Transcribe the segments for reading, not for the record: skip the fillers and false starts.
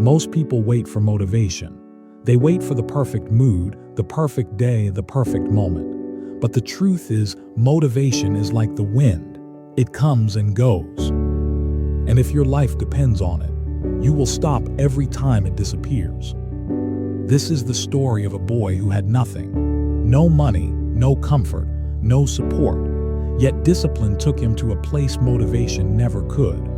Most people wait for motivation. They wait for the perfect mood, the perfect day, the perfect moment. But the truth is, motivation is like the wind. It comes and goes. And if your life depends on it, you will stop every time it disappears. This is the story of a boy who had nothing. No money, no comfort, no support. Yet discipline took him to a place motivation never could.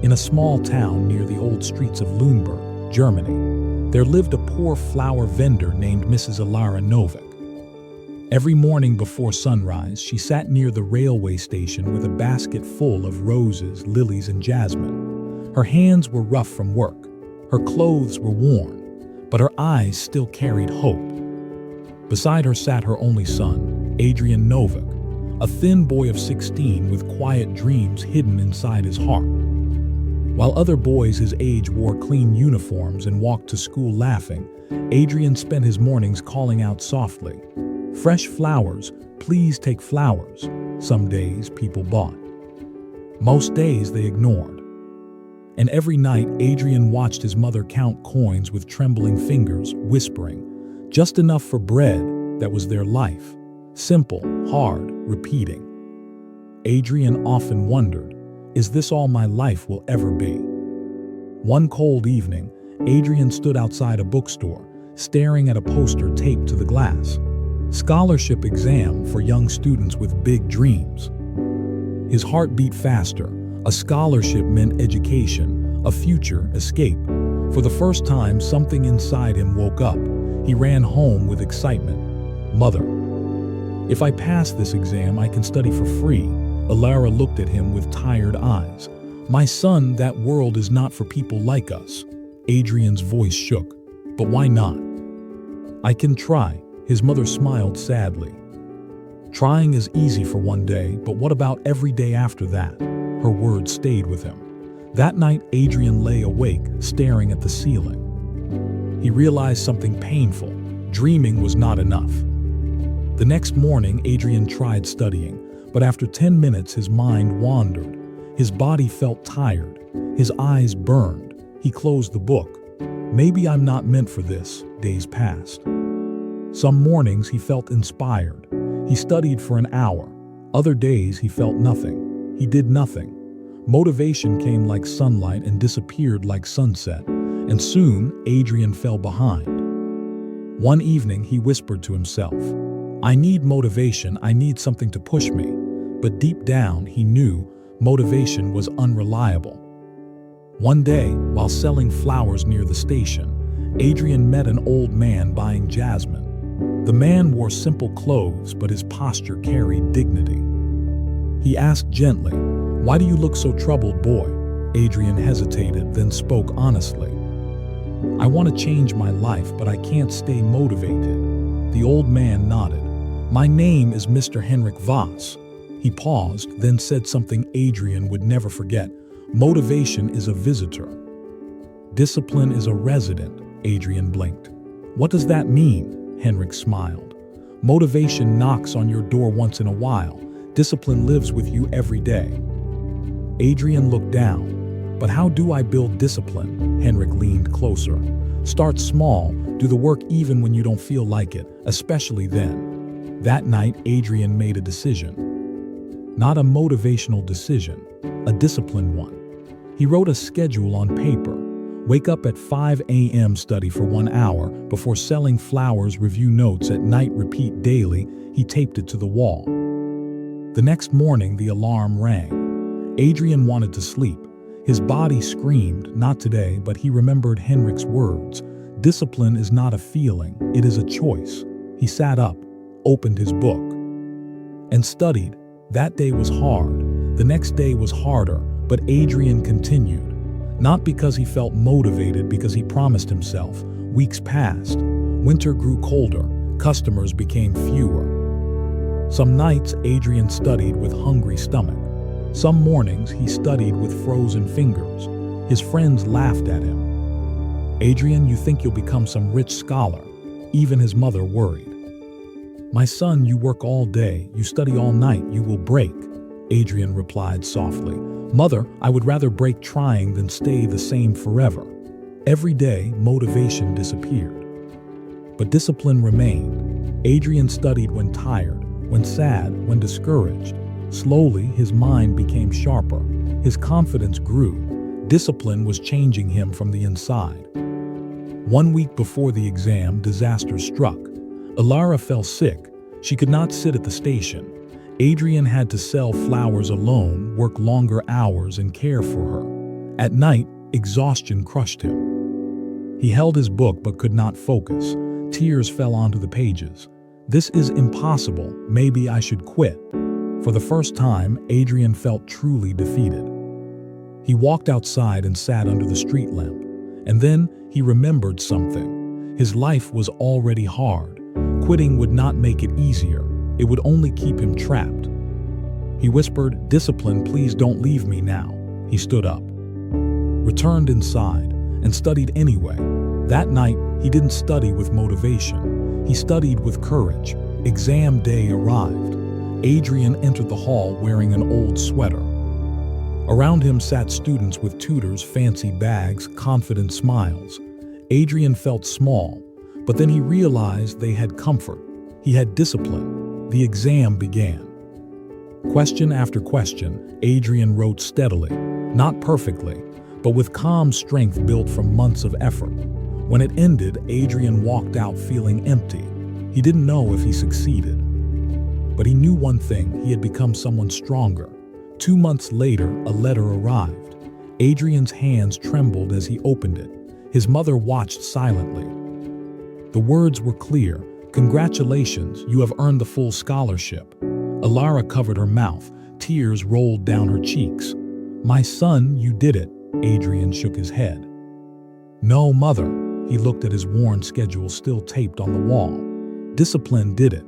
In a small town near the old streets of Lüneburg, Germany, there lived a poor flower vendor named Mrs. Alara Novik. Every morning before sunrise, she sat near the railway station with a basket full of roses, lilies, and jasmine. Her hands were rough from work. Her clothes were worn, but her eyes still carried hope. Beside her sat her only son, Adrian Novik, a thin boy of 16 with quiet dreams hidden inside his heart. While other boys his age wore clean uniforms and walked to school laughing, Adrian spent his mornings calling out softly, "Fresh flowers, please take flowers." Some days people bought. Most days they ignored. And every night Adrian watched his mother count coins with trembling fingers, whispering, "Just enough for bread." That was their life. Simple, hard, repeating. Adrian often wondered, is this all my life will ever be? One cold evening, Adrian stood outside a bookstore, staring at a poster taped to the glass. Scholarship exam for young students with big dreams. His heart beat faster. A scholarship meant education, a future, escape. For the first time, something inside him woke up. He ran home with excitement. "Mother, if I pass this exam, I can study for free." Alara looked at him with tired eyes. "My son, that world is not for people like us." Adrian's voice shook. "But why not?" "I can try." His mother smiled sadly. "Trying is easy for one day, but what about every day after that?" Her words stayed with him. That night, Adrian lay awake, staring at the ceiling. He realized something painful. Dreaming was not enough. The next morning, Adrian tried studying, but after 10 minutes his mind wandered. His body felt tired. His eyes burned. He closed the book. "Maybe I'm not meant for this." Days passed. Some mornings he felt inspired. He studied for an hour. Other days he felt nothing. He did nothing. Motivation came like sunlight and disappeared like sunset, and soon Adrian fell behind. One evening he whispered to himself, "I need motivation, I need something to push me." But deep down he knew motivation was unreliable. One day, while selling flowers near the station, Adrian met an old man buying jasmine. The man wore simple clothes, but his posture carried dignity. He asked gently, "Why do you look so troubled, boy?" Adrian hesitated, then spoke honestly. "I want to change my life, but I can't stay motivated." The old man nodded. "My name is Mr. Henrik Voss." He paused, then said something Adrian would never forget. "Motivation is a visitor. Discipline is a resident." Adrian blinked. "What does that mean?" Henrik smiled. "Motivation knocks on your door once in a while. Discipline lives with you every day." Adrian looked down. "But how do I build discipline?" Henrik leaned closer. "Start small. Do the work even when you don't feel like it, especially then." That night, Adrian made a decision. Not a motivational decision, a disciplined one. He wrote a schedule on paper. Wake up at 5 a.m., study for 1 hour. Before selling flowers, review notes. At night, repeat daily. He taped it to the wall. The next morning, the alarm rang. Adrian wanted to sleep. His body screamed, "Not today," but he remembered Henrik's words. Discipline is not a feeling, it is a choice. He sat up, opened his book, and studied. That day was hard. The next day was harder, but Adrian continued. Not because he felt motivated, because he promised himself. Weeks passed. Winter grew colder. Customers became fewer. Some nights Adrian studied with hungry stomach. Some mornings he studied with frozen fingers. His friends laughed at him. "Adrian, you think you'll become some rich scholar." Even his mother worried. "My son, you work all day, you study all night, you will break." Adrian replied softly, "Mother, I would rather break trying than stay the same forever." Every day, motivation disappeared. But discipline remained. Adrian studied when tired, when sad, when discouraged. Slowly, his mind became sharper. His confidence grew. Discipline was changing him from the inside. 1 week before the exam, disaster struck. Alara fell sick. She could not sit at the station. Adrian had to sell flowers alone, work longer hours, and care for her. At night, exhaustion crushed him. He held his book but could not focus. Tears fell onto the pages. This is impossible. Maybe I should quit. For the first time, Adrian felt truly defeated. He walked outside and sat under the street lamp. And then he remembered something. His life was already hard. Quitting would not make it easier. It would only keep him trapped. He whispered, "Discipline, please don't leave me now." He stood up, returned inside, and studied anyway. That night, he didn't study with motivation. He studied with courage. Exam day arrived. Adrian entered the hall wearing an old sweater. Around him sat students with tutors, fancy bags, confident smiles. Adrian felt small, but then he realized they had comfort. He had discipline. The exam began. Question after question, Adrian wrote steadily, not perfectly, but with calm strength built from months of effort. When it ended, Adrian walked out feeling empty. He didn't know if he succeeded. But he knew one thing: he had become someone stronger. 2 months later, a letter arrived. Adrian's hands trembled as he opened it. His mother watched silently. The words were clear: "Congratulations, you have earned the full scholarship." Alara covered her mouth. Tears rolled down her cheeks. "My son, you did it." Adrian shook his head. "No, Mother." He looked at his worn schedule still taped on the wall. "Discipline did it."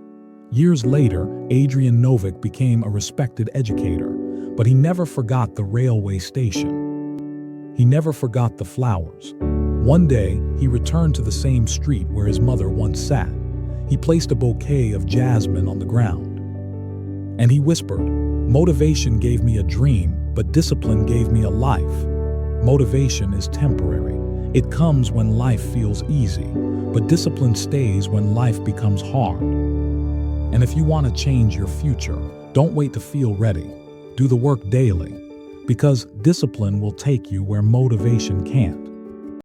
Years later, Adrian Novick became a respected educator, but he never forgot the railway station. He never forgot the flowers. One day, he returned to the same street where his mother once sat. He placed a bouquet of jasmine on the ground. And he whispered, "Motivation gave me a dream, but discipline gave me a life." Motivation is temporary. It comes when life feels easy, but discipline stays when life becomes hard. And if you want to change your future, don't wait to feel ready. Do the work daily, because discipline will take you where motivation can't.